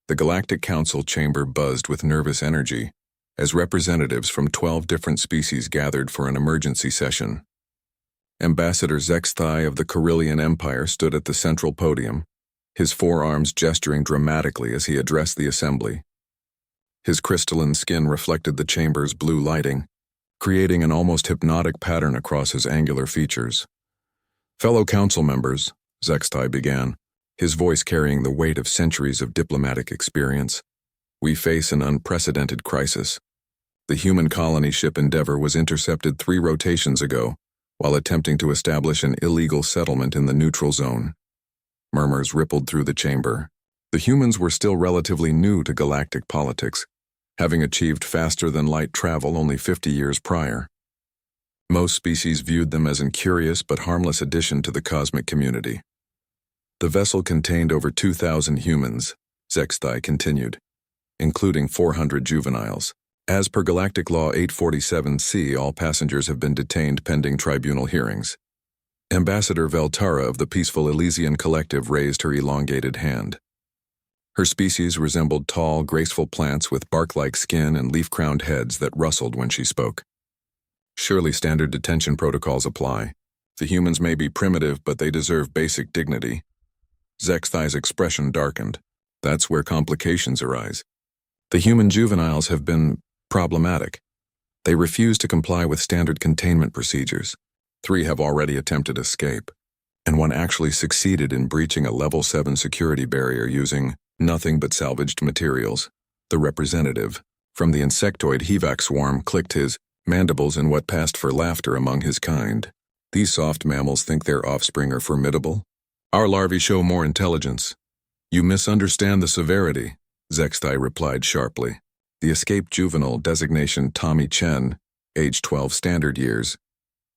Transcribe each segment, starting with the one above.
The Galactic Council chamber buzzed with nervous energy as representatives from 12 different species gathered for an emergency session. Ambassador Zexthai of the Carillion Empire stood at the central podium, his forearms gesturing dramatically as he addressed the assembly. His crystalline skin reflected the chamber's blue lighting, creating an almost hypnotic pattern across his angular features. "Fellow council members," Zexthai began, his voice carrying the weight of centuries of diplomatic experience, "we face an unprecedented crisis. The human colony ship Endeavour was intercepted 3 rotations ago while attempting to establish an illegal settlement in the neutral zone." Murmurs rippled through the chamber. The humans were still relatively new to galactic politics, having achieved faster-than-light travel only 50 years prior. Most species viewed them as an curious but harmless addition to the cosmic community. The vessel contained over 2,000 humans, Zexthai continued, including 400 juveniles. As per Galactic Law 847C, all passengers have been detained pending tribunal hearings. Ambassador Veltara of the Peaceful Elysian Collective raised her elongated hand. Her species resembled tall, graceful plants with bark-like skin and leaf-crowned heads that rustled when she spoke. "Surely standard detention protocols apply. The humans may be primitive, but they deserve basic dignity." Zexthai's expression darkened. "That's where complications arise. The human juveniles have been problematic. They refuse to comply with standard containment procedures. 3 have already attempted escape, and 1 actually succeeded in breaching a level 7 security barrier using nothing but salvaged materials." The representative from the insectoid Hevac swarm clicked his mandibles in what passed for laughter among his kind. "These soft mammals think their offspring are formidable? Our larvae show more intelligence." "You misunderstand the severity," Zexthai replied sharply. The escaped juvenile, designation Tommy Chen, age 12 standard years,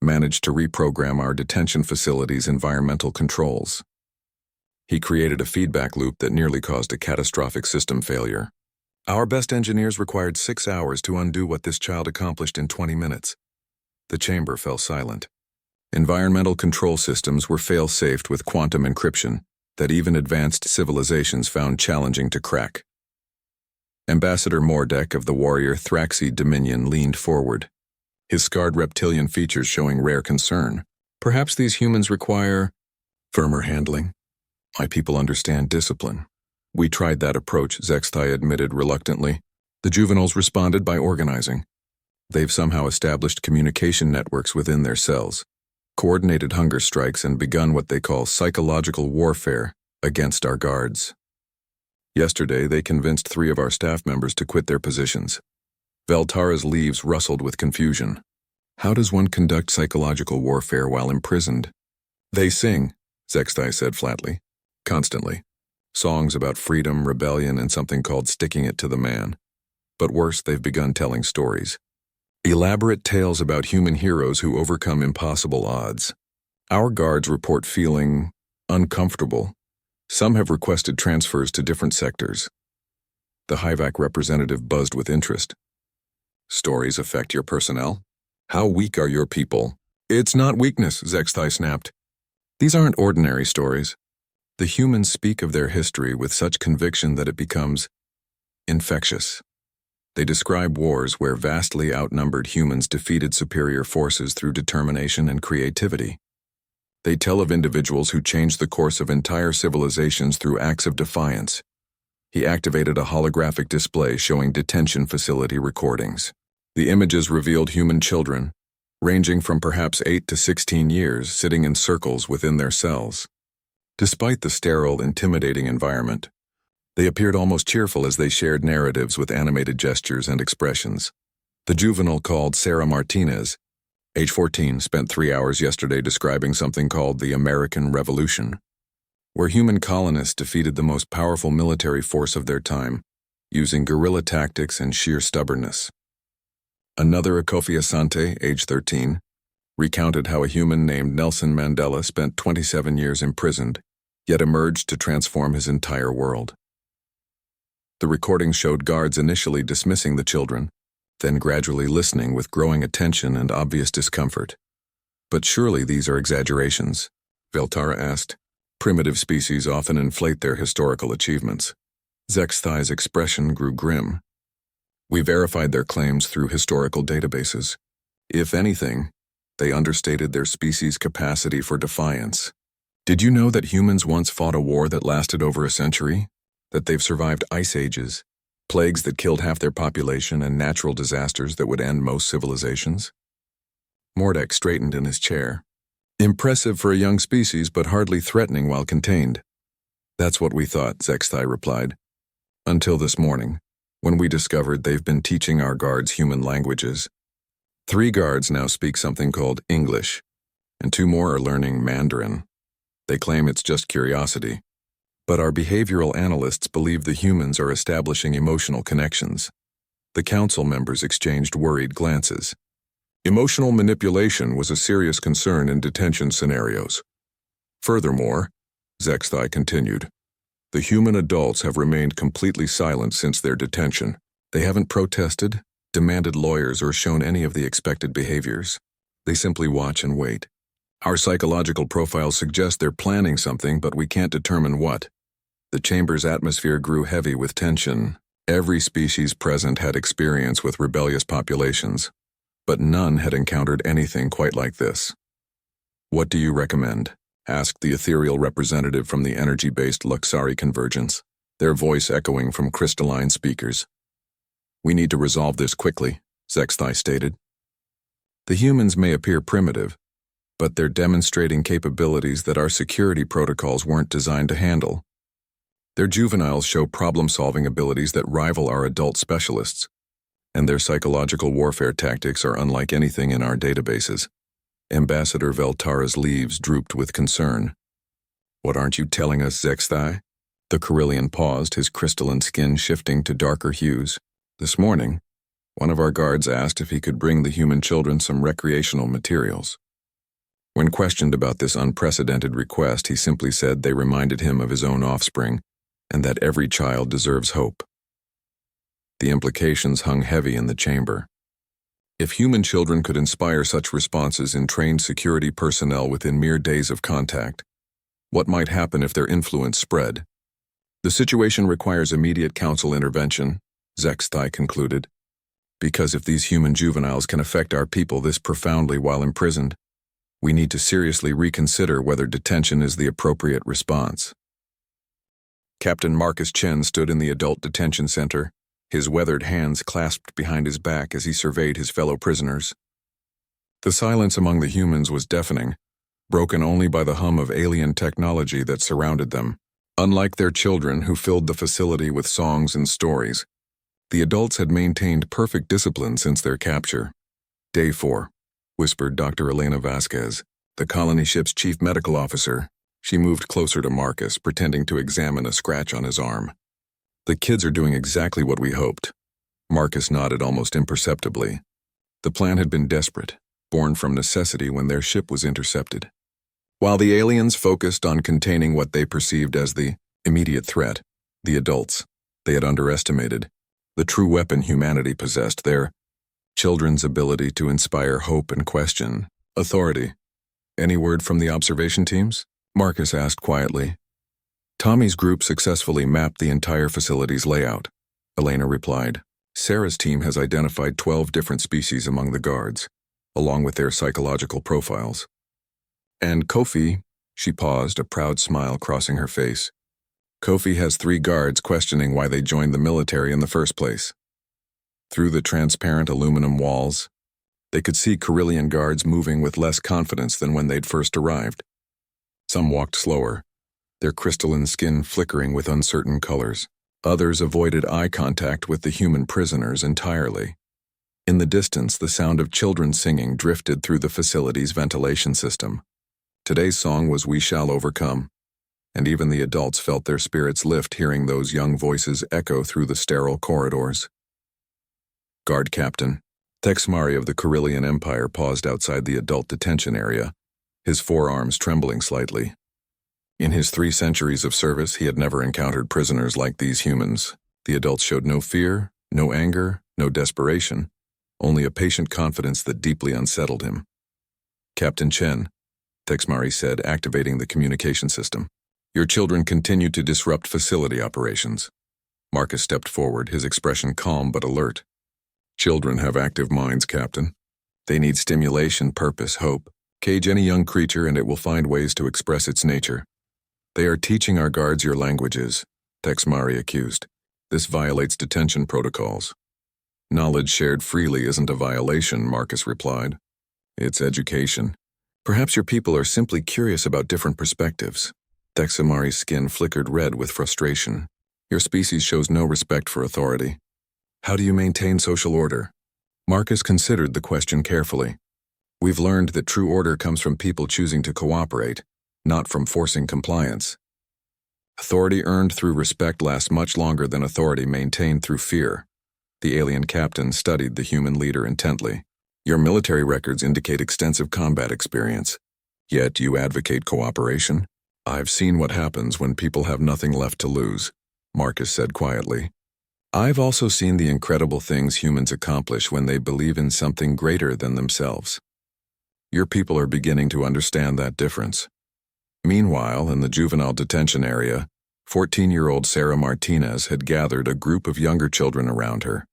managed to reprogram our detention facility's environmental controls. He created a feedback loop that nearly caused a catastrophic system failure. Our best engineers required 6 hours to undo what this child accomplished in 20 minutes. The chamber fell silent. Environmental control systems were fail-safed with quantum encryption that even advanced civilizations found challenging to crack. Ambassador Mordek of the warrior Thraxi Dominion leaned forward, his scarred reptilian features showing rare concern. "Perhaps these humans require firmer handling. My people understand discipline." "We tried that approach," Zexthai admitted reluctantly. "The juveniles responded by organizing. They've somehow established communication networks within their cells, coordinated hunger strikes, and begun what they call psychological warfare against our guards. Yesterday, they convinced 3 of our staff members to quit their positions." Veltara's leaves rustled with confusion. "How does one conduct psychological warfare while imprisoned?" "They sing," Zexthai said flatly. "Constantly. Songs about freedom, rebellion, and something called sticking it to the man. But worse, they've begun telling stories. Elaborate tales about human heroes who overcome impossible odds. Our guards report feeling uncomfortable. Some have requested transfers to different sectors." The Hyvac representative buzzed with interest. "Stories affect your personnel? How weak are your people?" "It's not weakness," Zexthai snapped. "These aren't ordinary stories. The humans speak of their history with such conviction that it becomes infectious. They describe wars where vastly outnumbered humans defeated superior forces through determination and creativity. They tell of individuals who changed the course of entire civilizations through acts of defiance." He activated a holographic display showing detention facility recordings. The images revealed human children, ranging from perhaps 8 to 16 years, sitting in circles within their cells. Despite the sterile, intimidating environment, they appeared almost cheerful as they shared narratives with animated gestures and expressions. The juvenile called Sarah Martinez, age 14, spent 3 hours yesterday describing something called the American Revolution, where human colonists defeated the most powerful military force of their time, using guerrilla tactics and sheer stubbornness. Another Akofi Asante, age 13, recounted how a human named Nelson Mandela spent 27 years imprisoned, yet emerged to transform his entire world. The recording showed guards initially dismissing the children, then gradually listening with growing attention and obvious discomfort. "But surely these are exaggerations?" Veltara asked. "Primitive species often inflate their historical achievements." Zexthai's expression grew grim. We verified their claims through historical databases. If anything, they understated their species' capacity for defiance. Did you know that humans once fought a war that lasted over a century? That they've survived ice ages, plagues that killed half their population, and natural disasters that would end most civilizations? Mordek straightened in his chair. Impressive for a young species, but hardly threatening while contained. That's what we thought, Zexthai replied. Until this morning, when we discovered they've been teaching our guards human languages. 3 guards now speak something called English, and 2 more are learning Mandarin. They claim it's just curiosity. But our behavioral analysts believe the humans are establishing emotional connections. The council members exchanged worried glances. Emotional manipulation was a serious concern in detention scenarios. Furthermore, Zexthai continued, the human adults have remained completely silent since their detention. They haven't protested, demanded lawyers, or shown any of the expected behaviors. They simply watch and wait. Our psychological profiles suggest they're planning something, but we can't determine what. The chamber's atmosphere grew heavy with tension. Every species present had experience with rebellious populations, but none had encountered anything quite like this. What do you recommend? Asked the ethereal representative from the energy-based Luxari convergence, their voice echoing from crystalline speakers. We need to resolve this quickly, Zexthai stated. The humans may appear primitive, but they're demonstrating capabilities that our security protocols weren't designed to handle. Their juveniles show problem-solving abilities that rival our adult specialists, and their psychological warfare tactics are unlike anything in our databases. Ambassador Veltara's leaves drooped with concern. What aren't you telling us, Zexthai? The Carillion paused, his crystalline skin shifting to darker hues. This morning, one of our guards asked if he could bring the human children some recreational materials. When questioned about this unprecedented request, he simply said they reminded him of his own offspring, and that every child deserves hope. The implications hung heavy in the chamber. If human children could inspire such responses in trained security personnel within mere days of contact, what might happen if their influence spread? The situation requires immediate council intervention, Zexthai concluded, because if these human juveniles can affect our people this profoundly while imprisoned, we need to seriously reconsider whether detention is the appropriate response. Captain Marcus Chen stood in the adult detention center, his weathered hands clasped behind his back as he surveyed his fellow prisoners. The silence among the humans was deafening, broken only by the hum of alien technology that surrounded them. Unlike their children who filled the facility with songs and stories, the adults had maintained perfect discipline since their capture. Day 4, whispered Dr. Elena Vasquez, the colony ship's chief medical officer. She moved closer to Marcus, pretending to examine a scratch on his arm. The kids are doing exactly what we hoped. Marcus nodded almost imperceptibly. The plan had been desperate, born from necessity when their ship was intercepted. While the aliens focused on containing what they perceived as the immediate threat, the adults, they had underestimated the true weapon humanity possessed, their children's ability to inspire hope and question authority. Any word from the observation teams? Marcus asked quietly. Tommy's group successfully mapped the entire facility's layout, Elena replied. Sarah's team has identified 12 different species among the guards, along with their psychological profiles. And Kofi, she paused, a proud smile crossing her face. Kofi has 3 guards questioning why they joined the military in the first place. Through the transparent aluminum walls, they could see Carillion guards moving with less confidence than when they'd first arrived. Some walked slower, their crystalline skin flickering with uncertain colors. Others avoided eye contact with the human prisoners entirely. In the distance, the sound of children singing drifted through the facility's ventilation system. Today's song was We Shall Overcome, and even the adults felt their spirits lift hearing those young voices echo through the sterile corridors. Guard Captain Texmari of the Carillion Empire paused outside the adult detention area, his forearms trembling slightly. In his 3 centuries of service, he had never encountered prisoners like these humans. The adults showed no fear, no anger, no desperation, only a patient confidence that deeply unsettled him. Captain Chen, Texmari said, activating the communication system. Your children continue to disrupt facility operations. Marcus stepped forward, his expression calm but alert. Children have active minds, Captain. They need stimulation, purpose, hope. Cage any young creature and it will find ways to express its nature. They are teaching our guards your languages, Texmari accused. This violates detention protocols. Knowledge shared freely isn't a violation, Marcus replied. It's education. Perhaps your people are simply curious about different perspectives. Texamari's skin flickered red with frustration. Your species shows no respect for authority. How do you maintain social order? Marcus considered the question carefully. We've learned that true order comes from people choosing to cooperate, not from forcing compliance. Authority earned through respect lasts much longer than authority maintained through fear. The alien captain studied the human leader intently. Your military records indicate extensive combat experience. Yet you advocate cooperation? I've seen what happens when people have nothing left to lose, Marcus said quietly. I've also seen the incredible things humans accomplish when they believe in something greater than themselves. Your people are beginning to understand that difference. Meanwhile, in the juvenile detention area, 14-year-old Sarah Martinez had gathered a group of younger children around her.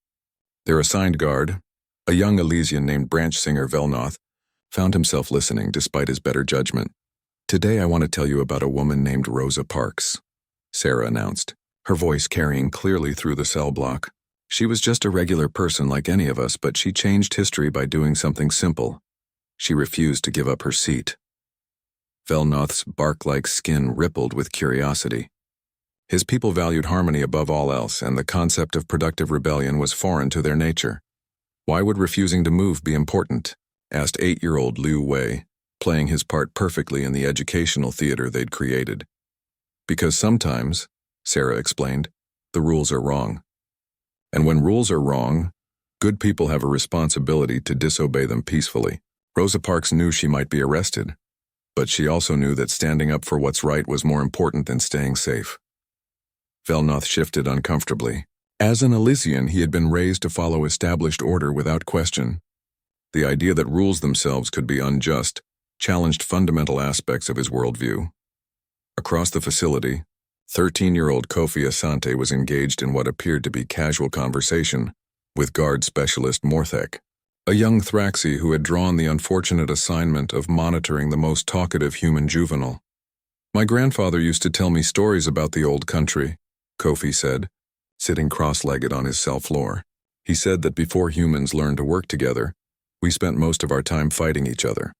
Their assigned guard, a young Elysian named Branch Singer Velnoth, found himself listening despite his better judgment. Today I want to tell you about a woman named Rosa Parks, Sarah announced, her voice carrying clearly through the cell block. She was just a regular person like any of us, but she changed history by doing something simple. She refused to give up her seat. Velnoth's bark-like skin rippled with curiosity. His people valued harmony above all else, and the concept of productive rebellion was foreign to their nature. Why would refusing to move be important? Asked 8-year-old Liu Wei, playing his part perfectly in the educational theater they'd created. Because sometimes, Sarah explained, the rules are wrong. And when rules are wrong, good people have a responsibility to disobey them peacefully. Rosa Parks knew she might be arrested, but she also knew that standing up for what's right was more important than staying safe. Velnoth shifted uncomfortably. As an Elysian, he had been raised to follow established order without question. The idea that rules themselves could be unjust challenged fundamental aspects of his worldview. Across the facility, 13-year-old Kofi Asante was engaged in what appeared to be casual conversation with guard specialist Morthek, a young Thraxi who had drawn the unfortunate assignment of monitoring the most talkative human juvenile. My grandfather used to tell me stories about the old country, Kofi said, sitting cross-legged on his cell floor. He said that before humans learned to work together, we spent most of our time fighting each other.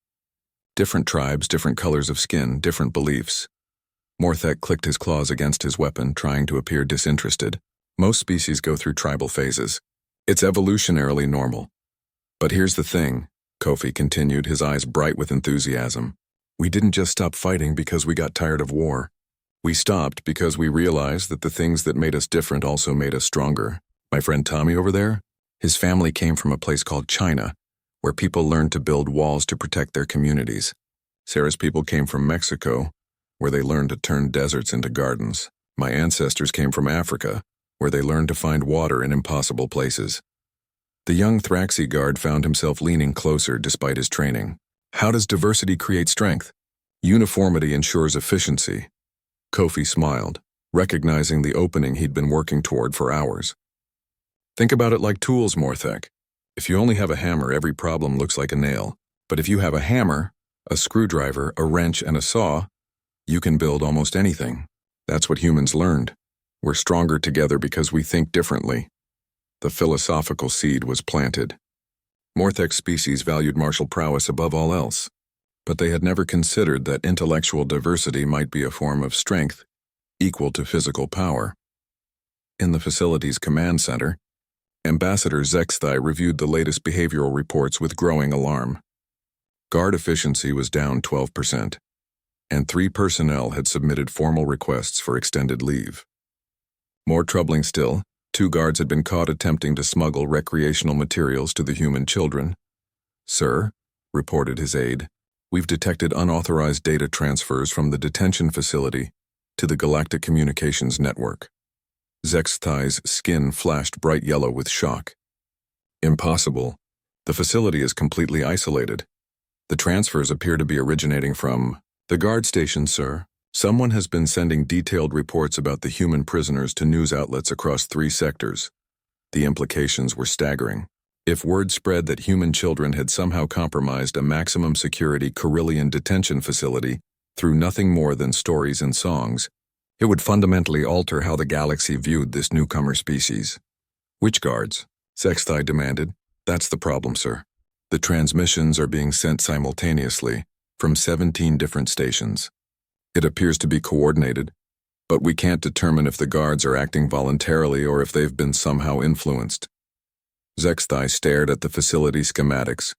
Different tribes, different colors of skin, different beliefs. Morthek clicked his claws against his weapon, trying to appear disinterested. Most species go through tribal phases. It's evolutionarily normal. But here's the thing, Kofi continued, his eyes bright with enthusiasm. We didn't just stop fighting because we got tired of war. We stopped because we realized that the things that made us different also made us stronger. My friend Tommy over there, his family came from a place called China, where people learned to build walls to protect their communities. Sarah's people came from Mexico, where they learned to turn deserts into gardens. My ancestors came from Africa, where they learned to find water in impossible places. The young Thraxi guard found himself leaning closer despite his training. How does diversity create strength? Uniformity ensures efficiency. Kofi smiled, recognizing the opening he'd been working toward for hours. Think about it like tools, Morthek. If you only have a hammer, every problem looks like a nail. But if you have a hammer, a screwdriver, a wrench, and a saw, you can build almost anything. That's what humans learned. We're stronger together because we think differently. The philosophical seed was planted. Morthek's species valued martial prowess above all else, but they had never considered that intellectual diversity might be a form of strength equal to physical power. In the facility's command center, Ambassador Zexthai reviewed the latest behavioral reports with growing alarm. Guard efficiency was down 12%, and 3 personnel had submitted formal requests for extended leave. More troubling still, 2 guards had been caught attempting to smuggle recreational materials to the human children. Sir, reported his aide, we've detected unauthorized data transfers from the detention facility to the Galactic Communications Network. Zexthai's skin flashed bright yellow with shock. Impossible. The facility is completely isolated. The transfers appear to be originating from the guard station, sir, Someone has been sending detailed reports about the human prisoners to news outlets across 3 sectors. The implications were staggering. If word spread that human children had somehow compromised a maximum security Corellian detention facility through nothing more than stories and songs, it would fundamentally alter how the galaxy viewed this newcomer species. Which guards? Sexthai demanded. That's the problem, sir. The transmissions are being sent simultaneously from 17 different stations. It appears to be coordinated, but we can't determine if the guards are acting voluntarily or if they've been somehow influenced. Sexthai stared at the facility schematics,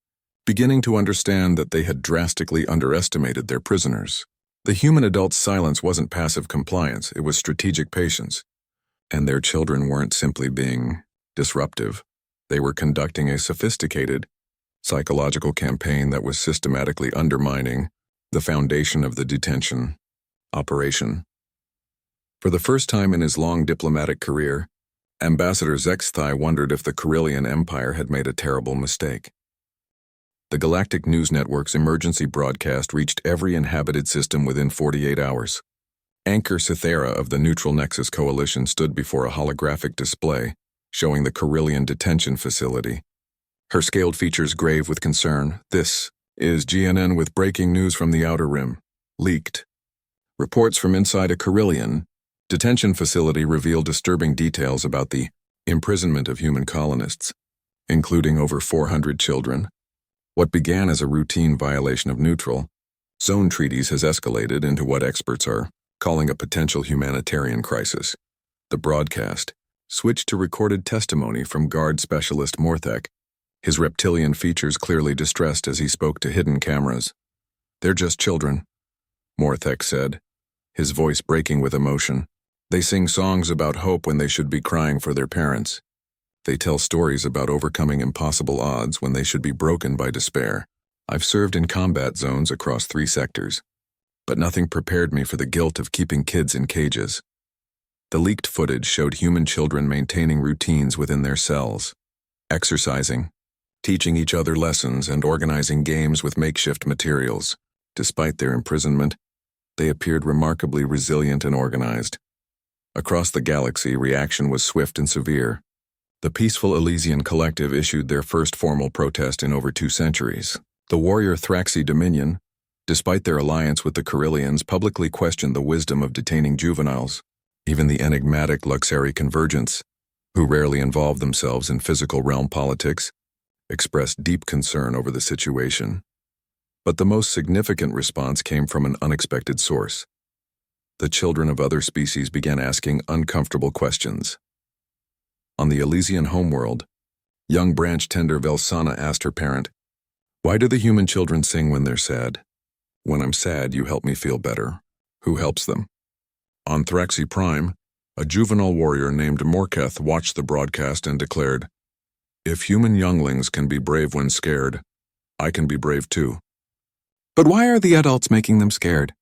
beginning to understand that they had drastically underestimated their prisoners. The human adult's silence wasn't passive compliance, it was strategic patience. And their children weren't simply being disruptive. They were conducting a sophisticated, psychological campaign that was systematically undermining the foundation of the detention operation. For the first time in his long diplomatic career, Ambassador Sexthai wondered if the Corellian Empire had made a terrible mistake. The Galactic News Network's emergency broadcast reached every inhabited system within 48 hours. Anchor Cythera of the Neutral Nexus Coalition stood before a holographic display showing the Corellian detention facility. Her scaled features grave with concern. This is GNN with breaking news from the Outer Rim. Leaked. Reports from inside a Corellian detention facility reveal disturbing details about the imprisonment of human colonists, including over 400 children. What began as a routine violation of neutral zone treaties has escalated into what experts are calling a potential humanitarian crisis. The broadcast switched to recorded testimony from guard specialist Morthek, his reptilian features clearly distressed as he spoke to hidden cameras. "They're just children," Morthek said, his voice breaking with emotion. "They sing songs about hope when they should be crying for their parents. They tell stories about overcoming impossible odds when they should be broken by despair. I've served in combat zones across 3 sectors, but nothing prepared me for the guilt of keeping kids in cages." The leaked footage showed human children maintaining routines within their cells, exercising, teaching each other lessons, and organizing games with makeshift materials. Despite their imprisonment, they appeared remarkably resilient and organized. Across the galaxy, reaction was swift and severe. The Peaceful Elysian Collective issued their first formal protest in over 2 centuries. The warrior Thraxi Dominion, despite their alliance with the Corellians, publicly questioned the wisdom of detaining juveniles. Even the enigmatic Luxari Convergence, who rarely involved themselves in physical realm politics, expressed deep concern over the situation. But the most significant response came from an unexpected source. The children of other species began asking uncomfortable questions. On the Elysian homeworld, young branch tender Velsana asked her parent, "Why do the human children sing when they're sad?" "When I'm sad, you help me feel better." "Who helps them?" On Thraxi Prime, a juvenile warrior named Morketh watched the broadcast and declared, "If human younglings can be brave when scared, I can be brave too." "But why are the adults making them scared?"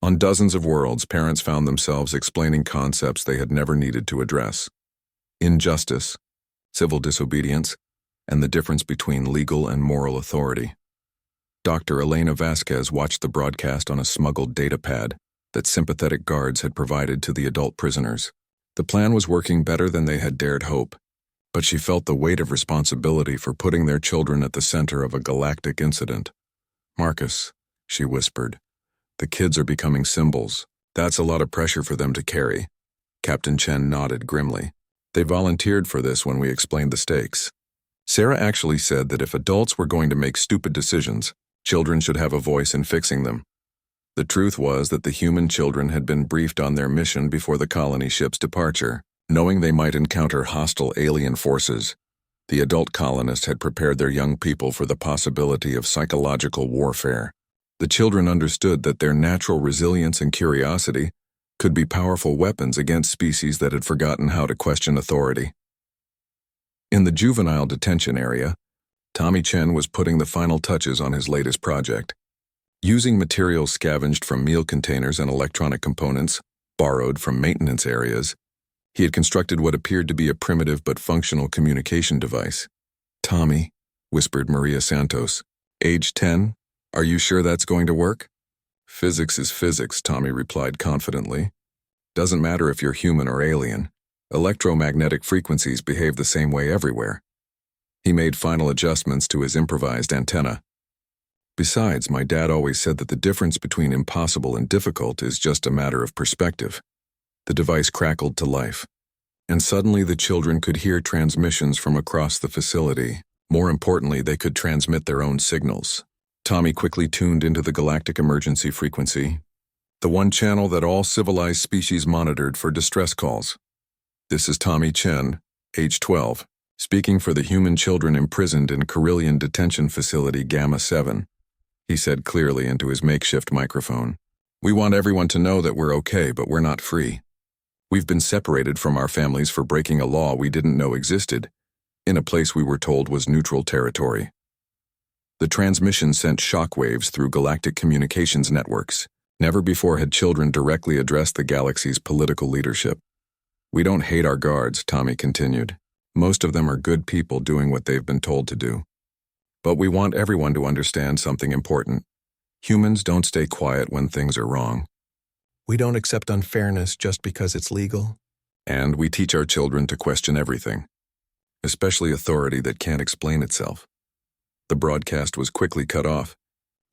On dozens of worlds, parents found themselves explaining concepts they had never needed to address. Injustice, civil disobedience, and the difference between legal and moral authority. Dr. Elena Vasquez watched the broadcast on a smuggled datapad that sympathetic guards had provided to the adult prisoners. The plan was working better than they had dared hope, but she felt the weight of responsibility for putting their children at the center of a galactic incident. "Marcus," she whispered, "the kids are becoming symbols. That's a lot of pressure for them to carry." Captain Chen nodded grimly. "They volunteered for this when we explained the stakes. Sarah actually said that if adults were going to make stupid decisions, children should have a voice in fixing them." The truth was that the human children had been briefed on their mission before the colony ship's departure. Knowing they might encounter hostile alien forces, the adult colonists had prepared their young people for the possibility of psychological warfare. The children understood that their natural resilience and curiosity could be powerful weapons against species that had forgotten how to question authority. In the juvenile detention area, Tommy Chen was putting the final touches on his latest project. Using materials scavenged from meal containers and electronic components, borrowed from maintenance areas, he had constructed what appeared to be a primitive but functional communication device. "Tommy," whispered Maria Santos, "age 10, are you sure that's going to work?" Physics is physics, Tommy replied confidently. Doesn't matter if you're human or alien. Electromagnetic frequencies behave the same way everywhere. He made final adjustments to his improvised antenna. Besides, my dad always said that the difference between impossible and difficult is just a matter of perspective. The device crackled to life, and suddenly the children could hear transmissions from across the facility. More importantly, they could transmit their own signals. Tommy quickly tuned into the galactic emergency frequency, the one channel that all civilized species monitored for distress calls. This is Tommy Chen, age 12, speaking for the human children imprisoned in Carillion Detention Facility Gamma 7. He said clearly into his makeshift microphone. We want everyone to know that we're okay, but we're not free. We've been separated from our families for breaking a law we didn't know existed, in a place we were told was neutral territory. The transmission sent shockwaves through galactic communications networks. Never before had children directly addressed the galaxy's political leadership. We don't hate our guards, Tommy continued. Most of them are good people doing what they've been told to do. But we want everyone to understand something important. Humans don't stay quiet when things are wrong. We don't accept unfairness just because it's legal. And we teach our children to question everything, especially authority that can't explain itself. The broadcast was quickly cut off,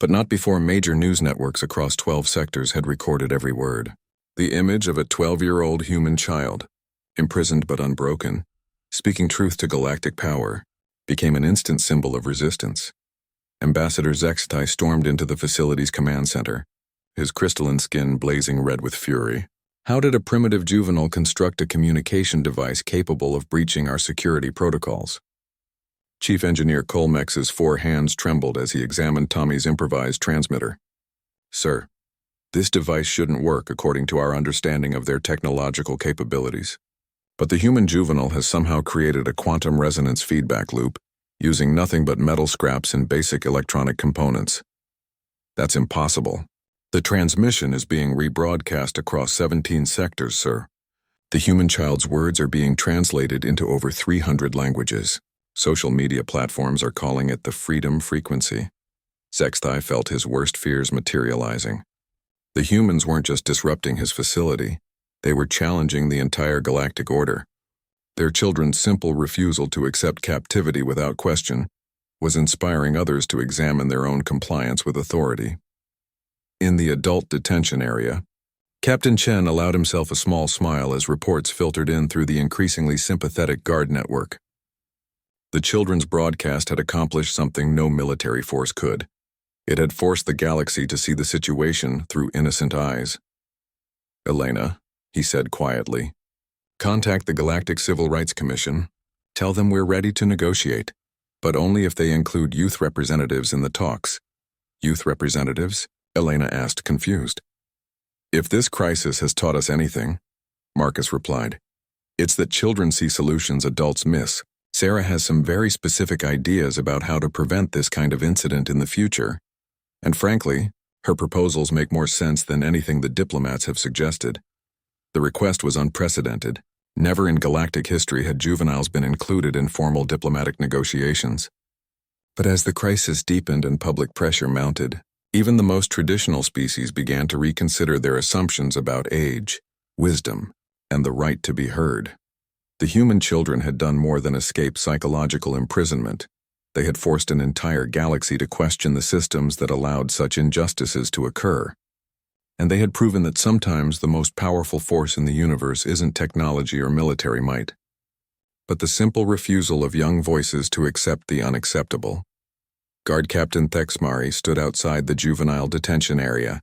but not before major news networks across 12 sectors had recorded every word. The image of a 12-year-old human child, imprisoned but unbroken, speaking truth to galactic power, became an instant symbol of resistance. Ambassador Zextai stormed into the facility's command center, his crystalline skin blazing red with fury. How did a primitive juvenile construct a communication device capable of breaching our security protocols? Chief Engineer Colmex's 4 hands trembled as he examined Tommy's improvised transmitter. Sir, this device shouldn't work according to our understanding of their technological capabilities. But the human juvenile has somehow created a quantum resonance feedback loop using nothing but metal scraps and basic electronic components. That's impossible. The transmission is being rebroadcast across 17 sectors, sir. The human child's words are being translated into over 300 languages. Social media platforms are calling it the freedom frequency. Zextai felt his worst fears materializing. The humans weren't just disrupting his facility, they were challenging the entire galactic order. Their children's simple refusal to accept captivity without question was inspiring others to examine their own compliance with authority. In the adult detention area, Captain Chen allowed himself a small smile as reports filtered in through the increasingly sympathetic guard network. The children's broadcast had accomplished something no military force could. It had forced the galaxy to see the situation through innocent eyes. Elena, he said quietly, contact the Galactic Civil Rights Commission. Tell them we're ready to negotiate, but only if they include youth representatives in the talks. Youth representatives? Elena asked, confused. If this crisis has taught us anything, Marcus replied, it's that children see solutions adults miss. Sarah has some very specific ideas about how to prevent this kind of incident in the future, and frankly, her proposals make more sense than anything the diplomats have suggested. The request was unprecedented. Never in galactic history had juveniles been included in formal diplomatic negotiations. But as the crisis deepened and public pressure mounted, even the most traditional species began to reconsider their assumptions about age, wisdom, and the right to be heard. The human children had done more than escape psychological imprisonment. They had forced an entire galaxy to question the systems that allowed such injustices to occur. And they had proven that sometimes the most powerful force in the universe isn't technology or military might, but the simple refusal of young voices to accept the unacceptable. Guard Captain Thexmari stood outside the juvenile detention area,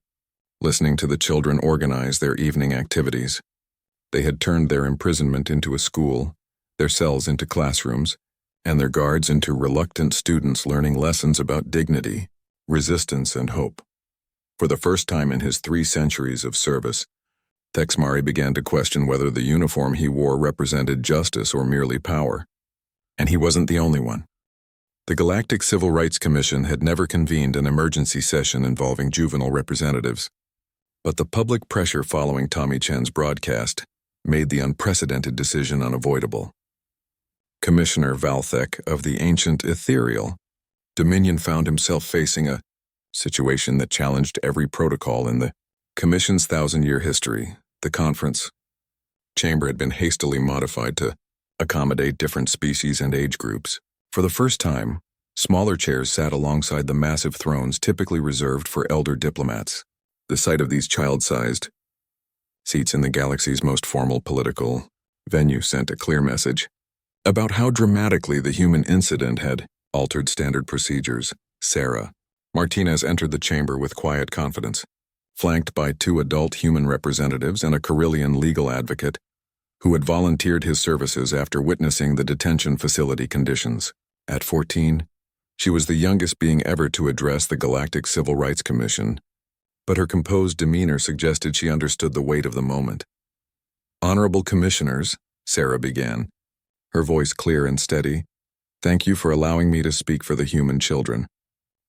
listening to the children organize their evening activities. They had turned their imprisonment into a school, their cells into classrooms, and their guards into reluctant students learning lessons about dignity, resistance, and hope. For the first time in his 3 centuries of service, Thexmari began to question whether the uniform he wore represented justice or merely power. And he wasn't the only one. The Galactic Civil Rights Commission had never convened an emergency session involving juvenile representatives. But the public pressure following Tommy Chen's broadcast made the unprecedented decision unavoidable. Commissioner Valthek of the ancient Ethereal Dominion found himself facing a situation that challenged every protocol in the Commission's thousand-year history. The conference chamber had been hastily modified to accommodate different species and age groups. For the first time, smaller chairs sat alongside the massive thrones typically reserved for elder diplomats. The sight of these child-sized seats in the galaxy's most formal political venue sent a clear message about how dramatically the human incident had altered standard procedures. Sarah Martinez entered the chamber with quiet confidence, flanked by two adult human representatives and a Carillion legal advocate who had volunteered his services after witnessing the detention facility conditions. At 14, she was the youngest being ever to address the Galactic Civil Rights Commission, but her composed demeanor suggested she understood the weight of the moment. "Honorable Commissioners," Sarah began, her voice clear and steady, "thank you for allowing me to speak for the human children.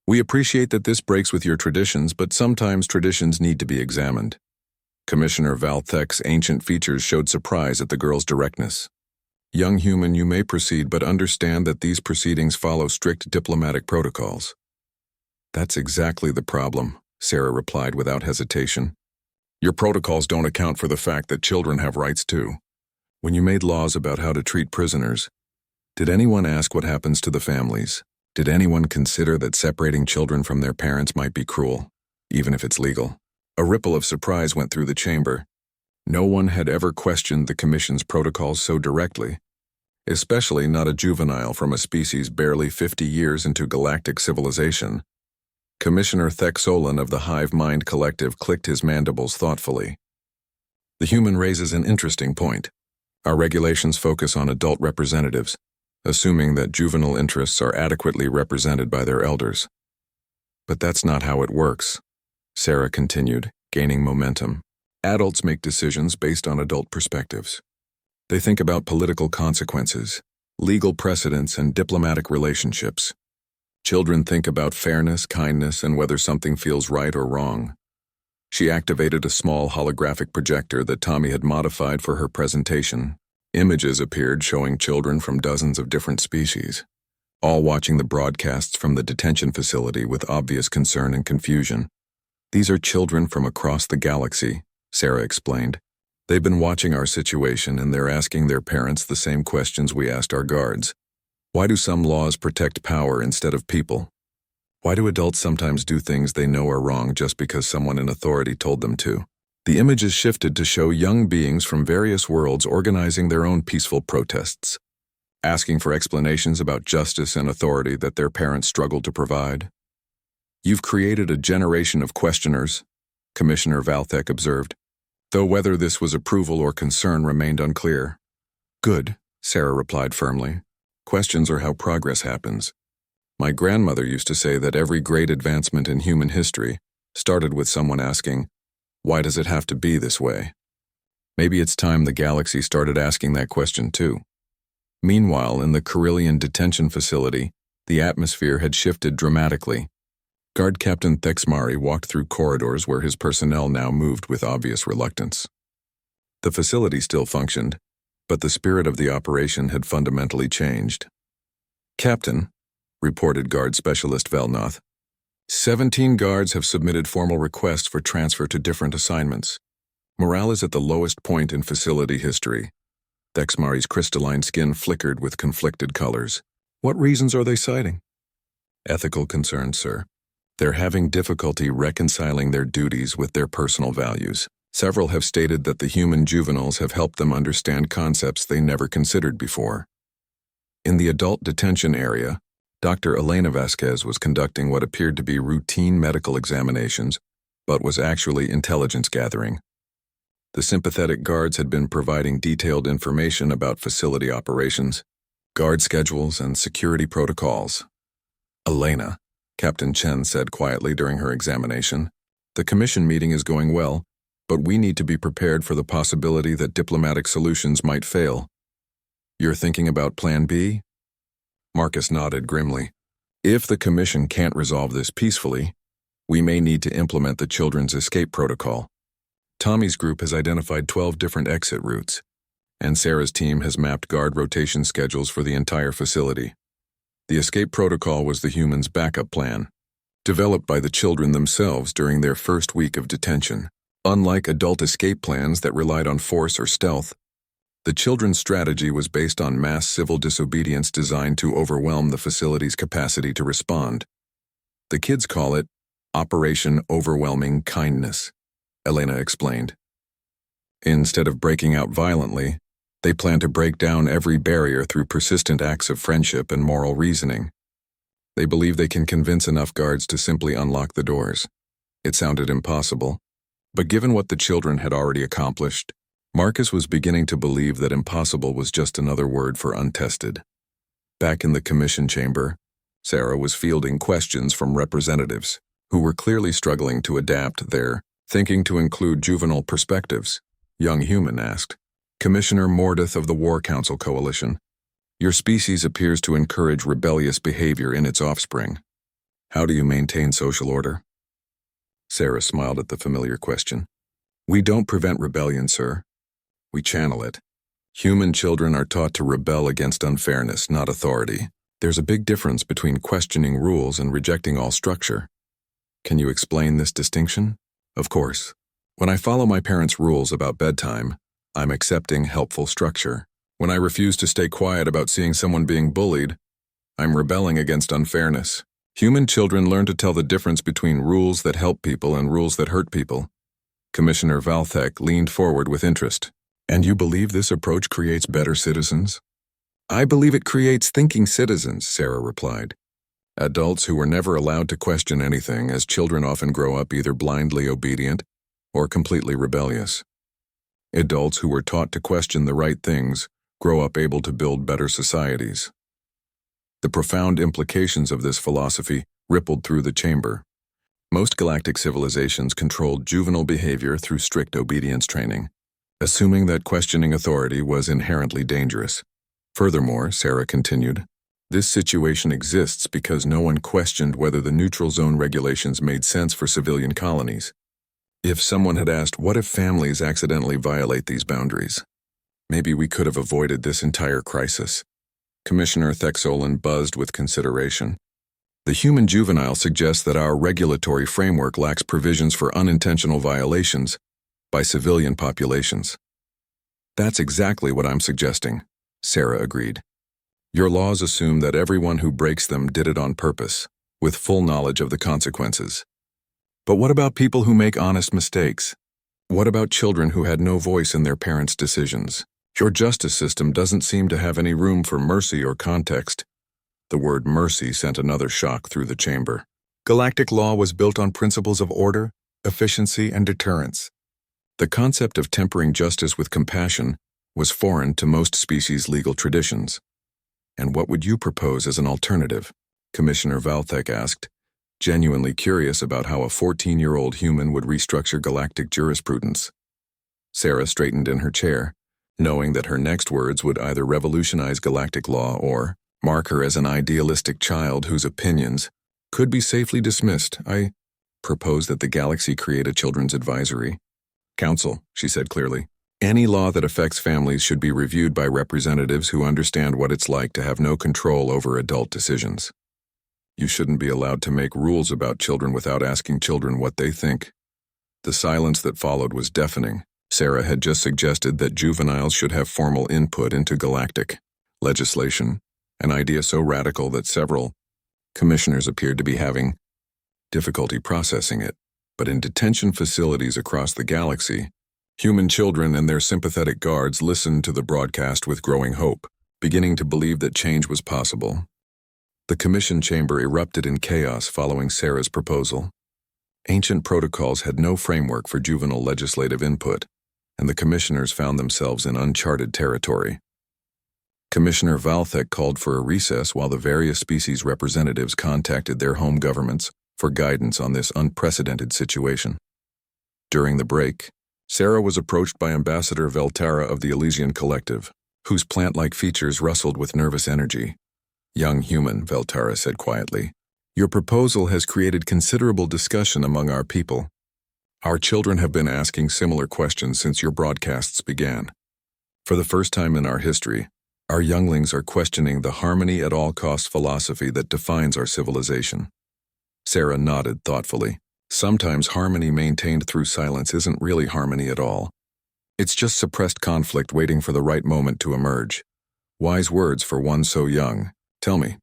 We appreciate that this breaks with your traditions, but sometimes traditions need to be examined." Commissioner Valthek's ancient features showed surprise at the girl's directness. "Young human, you may proceed, but understand that these proceedings follow strict diplomatic protocols." "That's exactly the problem," Sarah replied without hesitation. "Your protocols don't account for the fact that children have rights too. When you made laws about how to treat prisoners, did anyone ask what happens to the families? Did anyone consider that separating children from their parents might be cruel, even if it's legal?" A ripple of surprise went through the chamber. No one had ever questioned the Commission's protocols so directly, especially not a juvenile from a species barely 50 years into galactic civilization. Commissioner Thek-Solon of the Hive Mind Collective clicked his mandibles thoughtfully. "The human raises an interesting point. Our regulations focus on adult representatives, assuming that juvenile interests are adequately represented by their elders. But that's not how it works," Sarah continued, gaining momentum. "Adults make decisions based on adult perspectives. They think about political consequences, legal precedents, and diplomatic relationships. Children think about fairness, kindness, and whether something feels right or wrong." She activated a small holographic projector that Tommy had modified for her presentation. Images appeared showing children from dozens of different species, all watching the broadcasts from the detention facility with obvious concern and confusion. "These are children from across the galaxy," Sarah explained. "They've been watching our situation and they're asking their parents the same questions we asked our guards. Why do some laws protect power instead of people? Why do adults sometimes do things they know are wrong just because someone in authority told them to?" The images shifted to show young beings from various worlds organizing their own peaceful protests, asking for explanations about justice and authority that their parents struggled to provide. "You've created a generation of questioners," Commissioner Valthek observed, though whether this was approval or concern remained unclear. "Good," Sarah replied firmly. "Questions are how progress happens. My grandmother used to say that every great advancement in human history started with someone asking, 'Why does it have to be this way?' Maybe it's time the galaxy started asking that question too." Meanwhile, in the Carillion detention facility, the atmosphere had shifted dramatically. Guard Captain Thexmari walked through corridors where his personnel now moved with obvious reluctance. The facility still functioned, but the spirit of the operation had fundamentally changed. "Captain," reported Guard Specialist Velnoth, 17 guards have submitted formal requests for transfer to different assignments. Morale is at the lowest point in facility history." Thexmari's crystalline skin flickered with conflicted colors. "What reasons are they citing?" "Ethical concerns, sir. They're having difficulty reconciling their duties with their personal values. Several have stated that the human juveniles have helped them understand concepts they never considered before." In the adult detention area, Dr. Elena Vasquez was conducting what appeared to be routine medical examinations, but was actually intelligence gathering. The sympathetic guards had been providing detailed information about facility operations, guard schedules, and security protocols. "Elena," Captain Chen said quietly during her examination, "the commission meeting is going well, but we need to be prepared for the possibility that diplomatic solutions might fail. You're thinking about Plan B?" Marcus nodded grimly. "If the commission can't resolve this peacefully, we may need to implement the children's escape protocol. Tommy's group has identified 12 different exit routes, and Sarah's team has mapped guard rotation schedules for the entire facility. The escape protocol was the humans' backup plan, developed by the children themselves during their first week of detention. Unlike adult escape plans that relied on force or stealth, the children's strategy was based on mass civil disobedience designed to overwhelm the facility's capacity to respond. The kids call it Operation Overwhelming Kindness, Elena explained. Instead of breaking out violently, they plan to break down every barrier through persistent acts of friendship and moral reasoning. They believe they can convince enough guards to simply unlock the doors. It sounded impossible, but given what the children had already accomplished, Marcus was beginning to believe that impossible was just another word for untested. Back in the commission chamber, Sarah was fielding questions from representatives who were clearly struggling to adapt their thinking to include juvenile perspectives. Young Human asked, "Commissioner Mordeth of the War Council Coalition, your species appears to encourage rebellious behavior in its offspring. How do you maintain social order?" Sarah smiled at the familiar question. "We don't prevent rebellion, sir. We channel it. Human children are taught to rebel against unfairness, not authority. There's a big difference between questioning rules and rejecting all structure. Can you explain this distinction?" "Of course. When I follow my parents' rules about bedtime, I'm accepting helpful structure. When I refuse to stay quiet about seeing someone being bullied, I'm rebelling against unfairness. Human children learn to tell the difference between rules that help people and rules that hurt people." Commissioner Valthek leaned forward with interest. "And you believe this approach creates better citizens?" "I believe it creates thinking citizens," Sarah replied. "Adults who were never allowed to question anything, as children often grow up either blindly obedient or completely rebellious. Adults who were taught to question the right things grow up able to build better societies." The profound implications of this philosophy rippled through the chamber. Most galactic civilizations controlled juvenile behavior through strict obedience training, assuming that questioning authority was inherently dangerous. Furthermore, Sarah continued, this situation exists because no one questioned whether the neutral zone regulations made sense for civilian colonies. If someone had asked, what if families accidentally violate these boundaries? Maybe we could have avoided this entire crisis. Commissioner Thexolin buzzed with consideration. The human juvenile suggests that our regulatory framework lacks provisions for unintentional violations by civilian populations. That's exactly what I'm suggesting, Sarah agreed. Your laws assume that everyone who breaks them did it on purpose, with full knowledge of the consequences. But what about people who make honest mistakes? What about children who had no voice in their parents' decisions? Your justice system doesn't seem to have any room for mercy or context. The word mercy sent another shock through the chamber. Galactic law was built on principles of order, efficiency, and deterrence. The concept of tempering justice with compassion was foreign to most species' legal traditions. And what would you propose as an alternative? Commissioner Valthek asked, genuinely curious about how a 14-year-old human would restructure galactic jurisprudence. Sarah straightened in her chair, knowing that her next words would either revolutionize galactic law or mark her as an idealistic child whose opinions could be safely dismissed. I propose that the galaxy create a children's advisory council, she said clearly. Any law that affects families should be reviewed by representatives who understand what it's like to have no control over adult decisions. You shouldn't be allowed to make rules about children without asking children what they think. The silence that followed was deafening. Sarah had just suggested that juveniles should have formal input into galactic legislation, an idea so radical that several commissioners appeared to be having difficulty processing it. But in detention facilities across the galaxy, human children and their sympathetic guards listened to the broadcast with growing hope, beginning to believe that change was possible. The commission chamber erupted in chaos following Sarah's proposal. Ancient protocols had no framework for juvenile legislative input, and the commissioners found themselves in uncharted territory. Commissioner Valthek called for a recess while the various species representatives contacted their home governments for guidance on this unprecedented situation. During the break, Sarah was approached by Ambassador Veltara of the Elysian Collective, whose plant-like features rustled with nervous energy. Young human, Veltara said quietly, your proposal has created considerable discussion among our people. Our children have been asking similar questions since your broadcasts began. For the first time in our history, our younglings are questioning the harmony at all costs philosophy that defines our civilization. Sarah nodded thoughtfully. Sometimes harmony maintained through silence isn't really harmony at all. It's just suppressed conflict waiting for the right moment to emerge. Wise words for one so young. Tell me,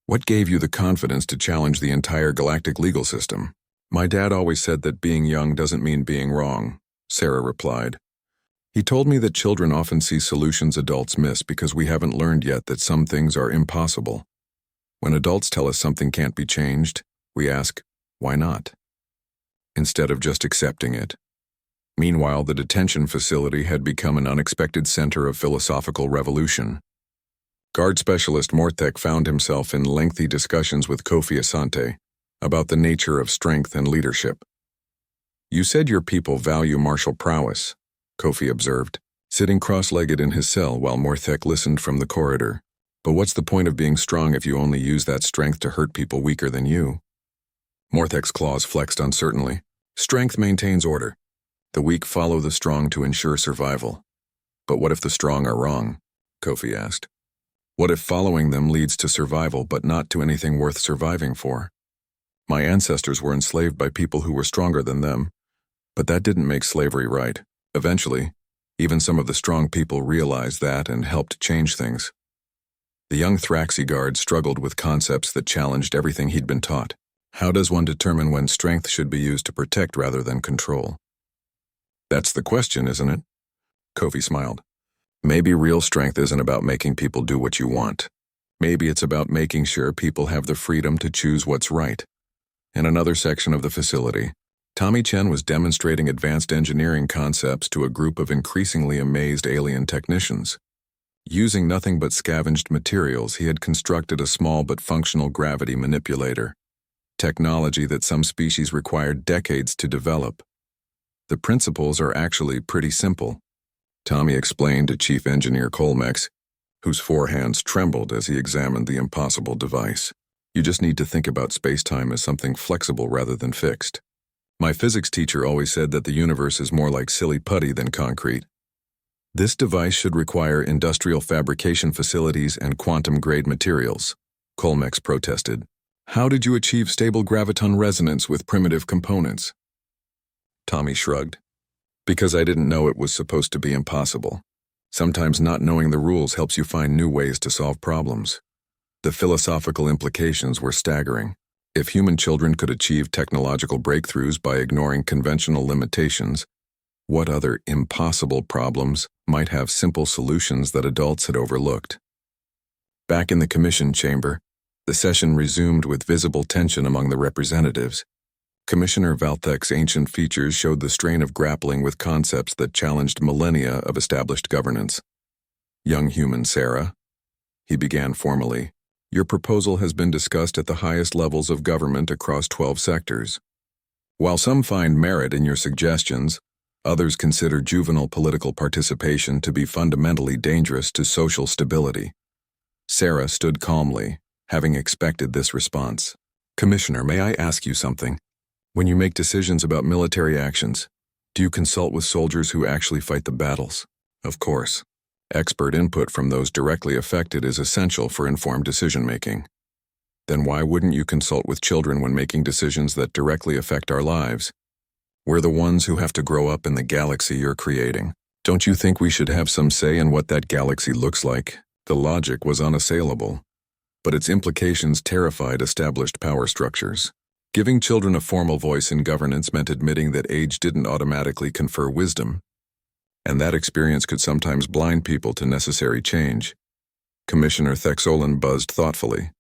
what gave you the confidence to challenge the entire galactic legal system? My dad always said that being young doesn't mean being wrong, Sarah replied. He told me that children often see solutions adults miss because we haven't learned yet that some things are impossible. When adults tell us something can't be changed, we ask, why not? Instead of just accepting it. Meanwhile, the detention facility had become an unexpected center of philosophical revolution. Guard Specialist Mortek found himself in lengthy discussions with Kofi Asante about the nature of strength and leadership. You said your people value martial prowess, Kofi observed, sitting cross-legged in his cell while Mortek listened from the corridor. But what's the point of being strong if you only use that strength to hurt people weaker than you? Mortek's claws flexed uncertainly. Strength maintains order. The weak follow the strong to ensure survival. But what if the strong are wrong? Kofi asked. What if following them leads to survival but not to anything worth surviving for? My ancestors were enslaved by people who were stronger than them, but that didn't make slavery right. Eventually, even some of the strong people realized that and helped change things. The young Thraxi guard struggled with concepts that challenged everything he'd been taught. How does one determine when strength should be used to protect rather than control? That's the question, isn't it? Kofi smiled. Maybe real strength isn't about making people do what you want. Maybe it's about making sure people have the freedom to choose what's right. In another section of the facility, Tommy Chen was demonstrating advanced engineering concepts to a group of increasingly amazed alien technicians. Using nothing but scavenged materials, he had constructed a small but functional gravity manipulator, technology that some species required decades to develop. The principles are actually pretty simple, Tommy explained to Chief Engineer Colmex, whose forehands trembled as he examined the impossible device. You just need to think about space-time as something flexible rather than fixed. My physics teacher always said that the universe is more like silly putty than concrete. This device should require industrial fabrication facilities and quantum-grade materials, Colmex protested. How did you achieve stable graviton resonance with primitive components? Tommy shrugged. Because I didn't know it was supposed to be impossible. Sometimes not knowing the rules helps you find new ways to solve problems. The philosophical implications were staggering. If human children could achieve technological breakthroughs by ignoring conventional limitations, what other impossible problems might have simple solutions that adults had overlooked? Back in the commission chamber, the session resumed with visible tension among the representatives. Commissioner Valthek's ancient features showed the strain of grappling with concepts that challenged millennia of established governance. Young human Sarah, he began formally, your proposal has been discussed at the highest levels of government across 12 sectors. While some find merit in your suggestions, others consider juvenile political participation to be fundamentally dangerous to social stability. Sarah stood calmly, having expected this response. Commissioner, may I ask you something? When you make decisions about military actions, do you consult with soldiers who actually fight the battles? Of course. Expert input from those directly affected is essential for informed decision-making. Then why wouldn't you consult with children when making decisions that directly affect our lives? We're the ones who have to grow up in the galaxy you're creating. Don't you think we should have some say in what that galaxy looks like? The logic was unassailable, but its implications terrified established power structures. Giving children a formal voice in governance meant admitting that age didn't automatically confer wisdom, and that experience could sometimes blind people to necessary change. Commissioner Thexolin buzzed thoughtfully.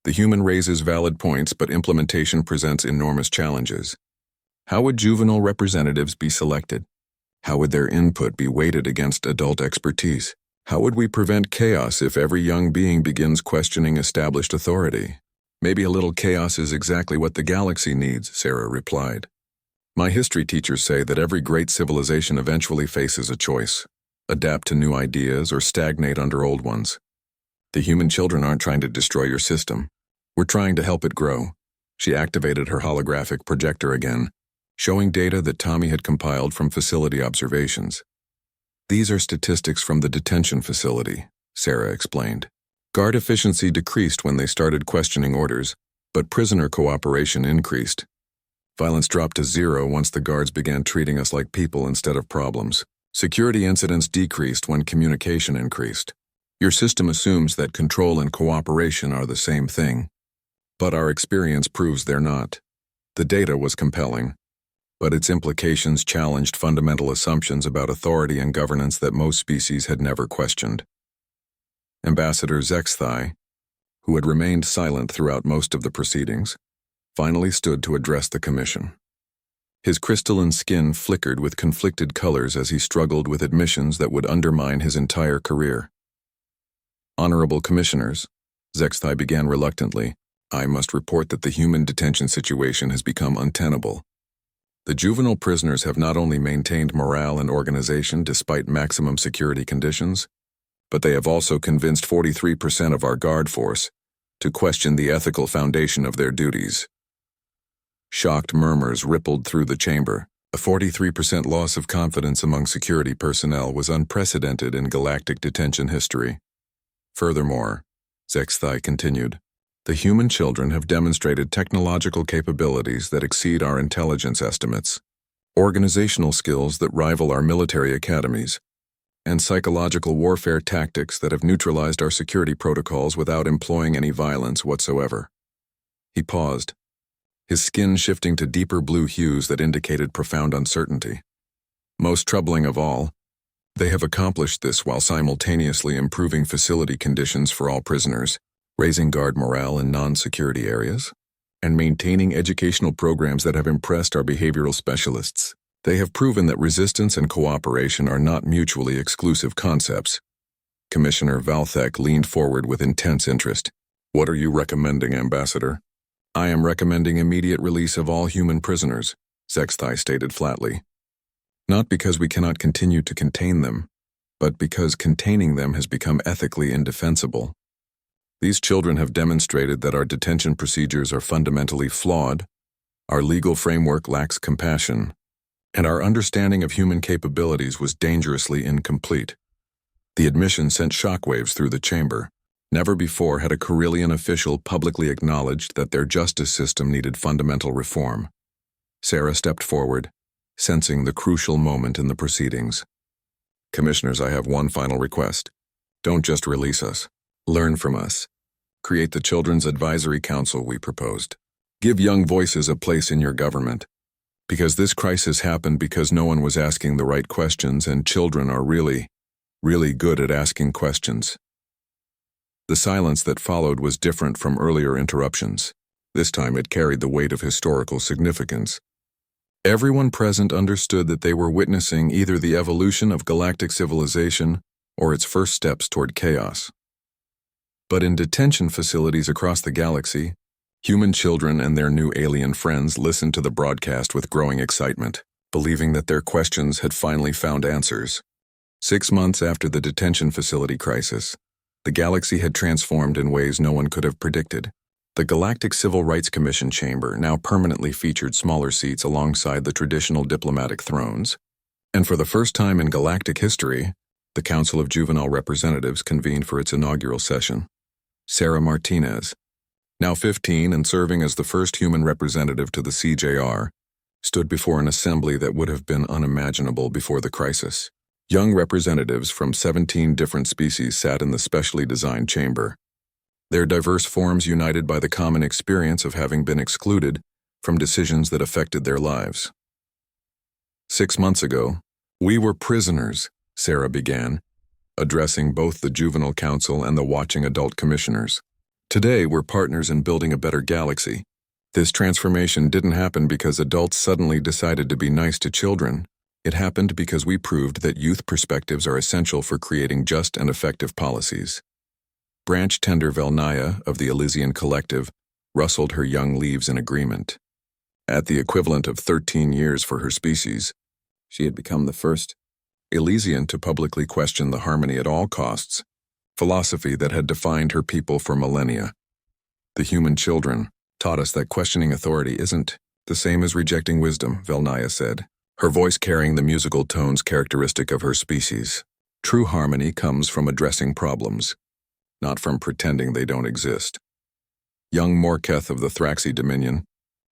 The human raises valid points, but implementation presents enormous challenges. How would juvenile representatives be selected? How would their input be weighted against adult expertise? How would we prevent chaos if every young being begins questioning established authority? Maybe a little chaos is exactly what the galaxy needs, Sarah replied. My history teachers say that every great civilization eventually faces a choice: adapt to new ideas or stagnate under old ones. The human children aren't trying to destroy your system. We're trying to help it grow. She activated her holographic projector again, showing data that Tommy had compiled from facility observations. These are statistics from the detention facility, Sarah explained. Guard efficiency decreased when they started questioning orders, But prisoner cooperation increased. Violence dropped to zero once the guards began treating us like people instead of problems. Security incidents decreased when communication increased. Your system assumes that control and cooperation are the same thing. But our experience proves they're not. The data was compelling, but its implications challenged fundamental assumptions about authority and governance that most species had never questioned. Ambassador HFY, who had remained silent throughout most of the proceedings, finally stood to address the commission. His crystalline skin flickered with conflicted colors as he struggled with admissions that would undermine his entire career. Honorable Commissioners, HFY began reluctantly, I must report that the human detention situation has become untenable. The juvenile prisoners have not only maintained morale and organization despite maximum security conditions, but they have also convinced 43% of our guard force to question the ethical foundation of their duties. Shocked murmurs rippled through the chamber. A 43% loss of confidence among security personnel was unprecedented in galactic detention history. Furthermore, HFY continued, the human children have demonstrated technological capabilities that exceed our intelligence estimates, organizational skills that rival our military academies, and psychological warfare tactics that have neutralized our security protocols without employing any violence whatsoever. He paused, his skin shifting to deeper blue hues that indicated profound uncertainty. Most troubling of all, they have accomplished this while simultaneously improving facility conditions for all prisoners, raising guard morale in non-security areas, and maintaining educational programs that have impressed our behavioral specialists. They have proven that resistance and cooperation are not mutually exclusive concepts. Commissioner Valthek leaned forward with intense interest. What are you recommending, Ambassador? I am recommending immediate release of all human prisoners, HFY stated flatly. Not because we cannot continue to contain them, but because containing them has become ethically indefensible. These children have demonstrated that our detention procedures are fundamentally flawed, our legal framework lacks compassion, and our understanding of human capabilities was dangerously incomplete. The admission sent shockwaves through the chamber. Never before had a Corellian official publicly acknowledged that their justice system needed fundamental reform. Sarah stepped forward, sensing the crucial moment in the proceedings. Commissioners, I have one final request. Don't just release us. Learn from us. Create the Children's Advisory Council we proposed. Give young voices a place in your government. Because this crisis happened because no one was asking the right questions, and children are really good at asking questions. The silence that followed was different from earlier interruptions. This time it carried the weight of historical significance. Everyone present understood that they were witnessing either the evolution of galactic civilization or its first steps toward chaos. But in detention facilities across the galaxy, human children and their new alien friends listened to the broadcast with growing excitement, believing that their questions had finally found answers. 6 months after the detention facility crisis, the galaxy had transformed in ways no one could have predicted. The Galactic Civil Rights Commission chamber now permanently featured smaller seats alongside the traditional diplomatic thrones, and for the first time in galactic history, the Council of Juvenile Representatives convened for its inaugural session. Sarah Martinez, now 15 and serving as the first human representative to the CJR, stood before an assembly that would have been unimaginable before the crisis. Young representatives from 17 different species sat in the specially designed chamber, their diverse forms united by the common experience of having been excluded from decisions that affected their lives. 6 months ago, we were prisoners, Sarah began, addressing both the Juvenile Council and the watching adult commissioners. Today, we're partners in building a better galaxy. This transformation didn't happen because adults suddenly decided to be nice to children. It happened because we proved that youth perspectives are essential for creating just and effective policies. Branch Tender Velnaya of the Elysian Collective rustled her young leaves in agreement. At the equivalent of 13 years for her species, she had become the first Elysian to publicly question the harmony at all costs, philosophy that had defined her people for millennia. The human children taught us that questioning authority isn't the same as rejecting wisdom, Velnaya said, her voice carrying the musical tones characteristic of her species. True harmony comes from addressing problems, not from pretending they don't exist. Young Morketh of the Thraxi Dominion,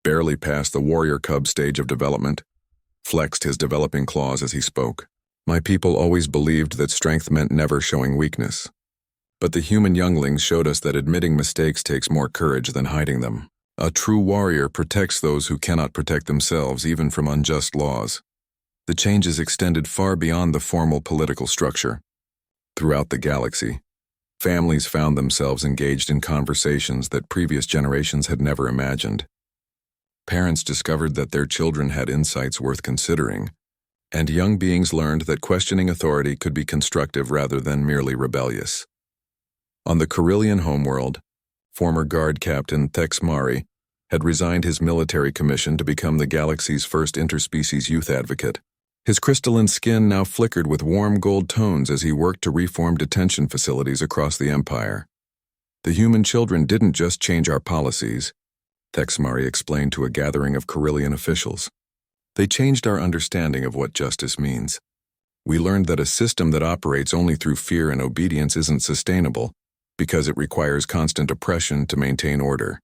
barely past the warrior cub stage of development, flexed his developing claws as he spoke. My people always believed that strength meant never showing weakness. But the human younglings showed us that admitting mistakes takes more courage than hiding them. A true warrior protects those who cannot protect themselves, even from unjust laws. The changes extended far beyond the formal political structure. Throughout the galaxy, families found themselves engaged in conversations that previous generations had never imagined. Parents discovered that their children had insights worth considering, and young beings learned that questioning authority could be constructive rather than merely rebellious. On the Carillion homeworld, former Guard Captain Thex Mari had resigned his military commission to become the galaxy's first interspecies youth advocate. His crystalline skin now flickered with warm gold tones as he worked to reform detention facilities across the Empire. The human children didn't just change our policies, Thex Mari explained to a gathering of Carillion officials. They changed our understanding of what justice means. We learned that a system that operates only through fear and obedience isn't sustainable, because it requires constant oppression to maintain order.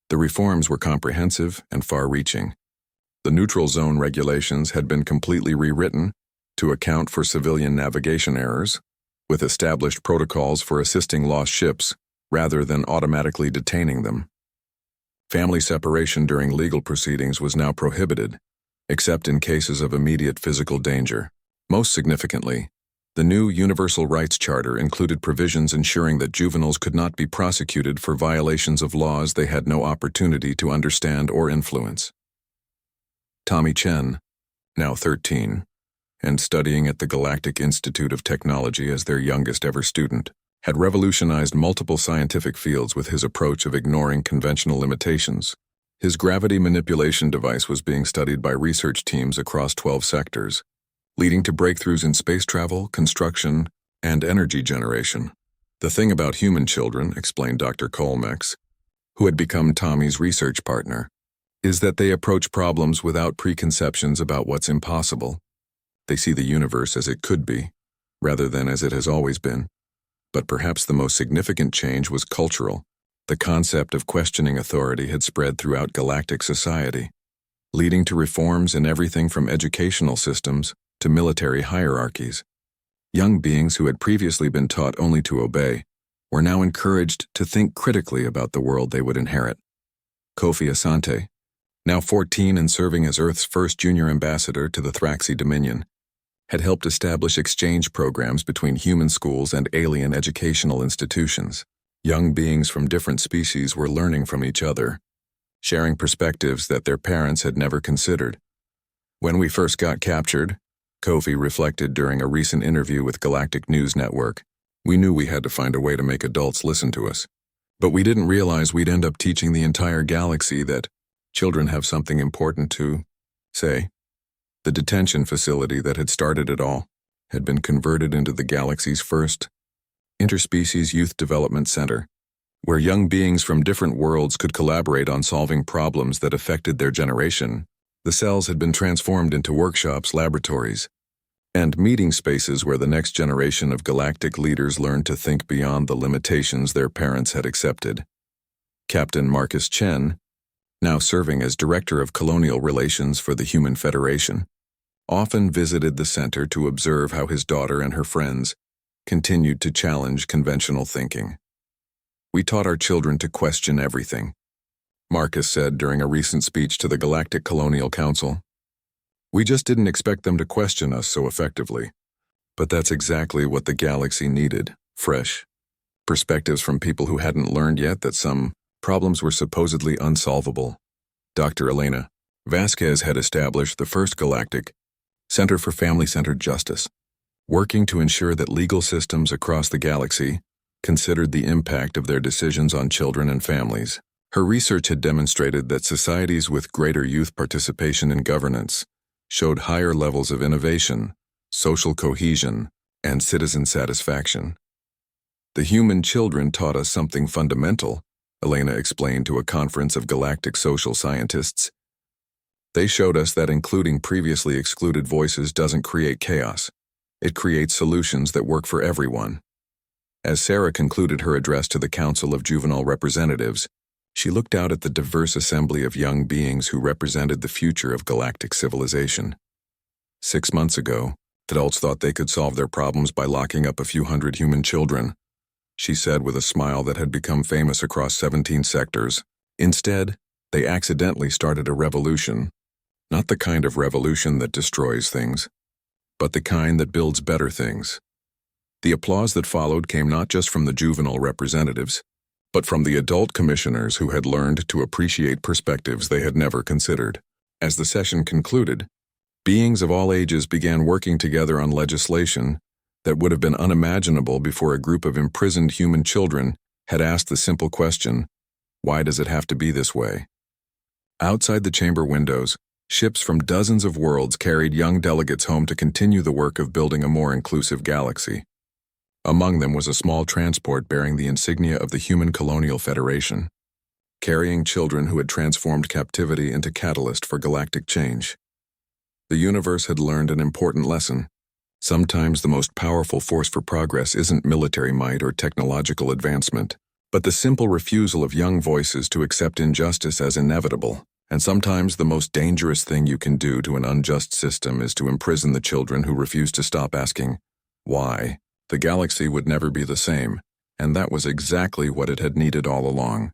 The reforms were comprehensive and far-reaching. The neutral zone regulations had been completely rewritten to account for civilian navigation errors, with established protocols for assisting lost ships rather than automatically detaining them. Family separation during legal proceedings was now prohibited, except in cases of immediate physical danger. Most significantly, the new Universal Rights Charter included provisions ensuring that juveniles could not be prosecuted for violations of laws they had no opportunity to understand or influence. Tommy Chen, now 13, and studying at the Galactic Institute of Technology as their youngest ever student, had revolutionized multiple scientific fields with his approach of ignoring conventional limitations. His gravity manipulation device was being studied by research teams across 12 sectors, leading to breakthroughs in space travel, construction, and energy generation. The thing about human children, explained Dr. Colmex, who had become Tommy's research partner, is that they approach problems without preconceptions about what's impossible. They see the universe as it could be, rather than as it has always been. But perhaps the most significant change was cultural. The concept of questioning authority had spread throughout galactic society, leading to reforms in everything from educational systems to military hierarchies. Young beings who had previously been taught only to obey were now encouraged to think critically about the world they would inherit. Kofi Asante, now 14 and serving as Earth's first junior ambassador to the Thraxi Dominion, had helped establish exchange programs between human schools and alien educational institutions. Young beings from different species were learning from each other, sharing perspectives that their parents had never considered. When we first got captured, Kofi reflected during a recent interview with Galactic News Network, we knew we had to find a way to make adults listen to us. But we didn't realize we'd end up teaching the entire galaxy that children have something important to say. The detention facility that had started it all had been converted into the galaxy's first interspecies youth development center, where young beings from different worlds could collaborate on solving problems that affected their generation. The cells had been transformed into workshops, laboratories, and meeting spaces where the next generation of galactic leaders learned to think beyond the limitations their parents had accepted. Captain Marcus Chen, now serving as Director of Colonial Relations for the Human Federation, often visited the center to observe how his daughter and her friends continued to challenge conventional thinking. We taught our children to question everything, Marcus said during a recent speech to the Galactic Colonial Council. We just didn't expect them to question us so effectively. But that's exactly what the galaxy needed, fresh perspectives from people who hadn't learned yet that some problems were supposedly unsolvable. Dr. Elena Vasquez had established the first Galactic Center for Family-Centered Justice, working to ensure that legal systems across the galaxy considered the impact of their decisions on children and families. Her research had demonstrated that societies with greater youth participation in governance showed higher levels of innovation, social cohesion, and citizen satisfaction. The human children taught us something fundamental, Elena explained to a conference of galactic social scientists. They showed us that including previously excluded voices doesn't create chaos. It creates solutions that work for everyone. As Sarah concluded her address to the Council of Juvenile Representatives, She looked out at the diverse assembly of young beings who represented the future of galactic civilization. 6 months ago, adults thought they could solve their problems by locking up a few hundred human children, she said with a smile that had become famous across 17 sectors. Instead, they accidentally started a revolution. Not the kind of revolution that destroys things, but the kind that builds better things. The applause that followed came not just from the juvenile representatives, but from the adult commissioners who had learned to appreciate perspectives they had never considered. As the session concluded, beings of all ages began working together on legislation that would have been unimaginable before a group of imprisoned human children had asked the simple question, why does it have to be this way? Outside the chamber windows, ships from dozens of worlds carried young delegates home to continue the work of building a more inclusive galaxy. Among them was a small transport bearing the insignia of the Human Colonial Federation, carrying children who had transformed captivity into catalyst for galactic change. The universe had learned an important lesson. Sometimes the most powerful force for progress isn't military might or technological advancement, but the simple refusal of young voices to accept injustice as inevitable. And sometimes the most dangerous thing you can do to an unjust system is to imprison the children who refuse to stop asking, why? The galaxy would never be the same, and that was exactly what it had needed all along.